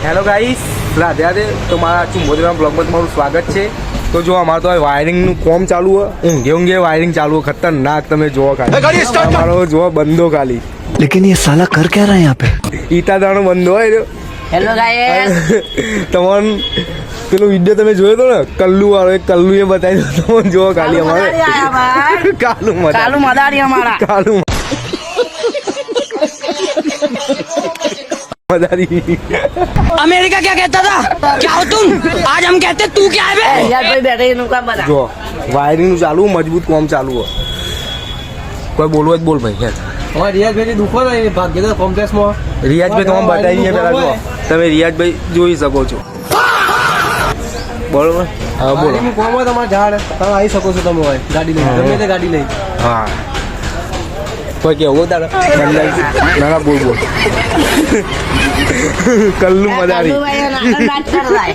Hello guys, Radhe Radhe. તો મારા ચુંબોદરા બ્લોગમાં તમારું સ્વાગત છે. તો જો અમારું તો વાયરિંગનું કોમ ચાલુ હોય, ઊંઘે વાયરિંગ ચાલુ હોય, ખતરનાક. તમે જોવો ખાલી અમારો જોવો બંધો ખાલી. लेकिन ये साला कर क्या रहा है यहाँ पे? ઈટાદાનો બંધો હોય રહ્યો. હેલો ગાઈસ, તમને પેલો વિડીયો તમે જોયો હતો ને, કલ્લુ વાળો, એ કલ્લુ એ બતાવી દો. તમે જોવો ખાલી અમારે કાલુ મદારી અમારા કાલુ मदारी. अमेरिका क्या कहता था? क्या हो तुम? आज हम कहते तू क्या है बे? યાર ભાઈ બેઠે એનું કામ બતા. જો વાયરિંગ નું ચાલુ, મજબૂત કામ ચાલુ હોય. કોઈ બોલવું હોય તો બોલ ભાઈ. રિયાજભાઈ દુકાન આવી ભાગ્યનગર કોમ્પ્લેક્સમાં. રિયાજભાઈ તમે બતાવીએ પેલા જો તમે રિયાજભાઈ જોઈ શકો છો, બરોબર? હા બોલો. કોમ હોય તમારે ઝાડ તમે આવી શકો છો. તમે હોય ગાડી લઈ, ગમે તે ગાડી લઈ. હા કોઈ કેવું તારે ના ના બોલ બોલ. કલ્લુ મદારી. ભાઈ નાટક કરવાય.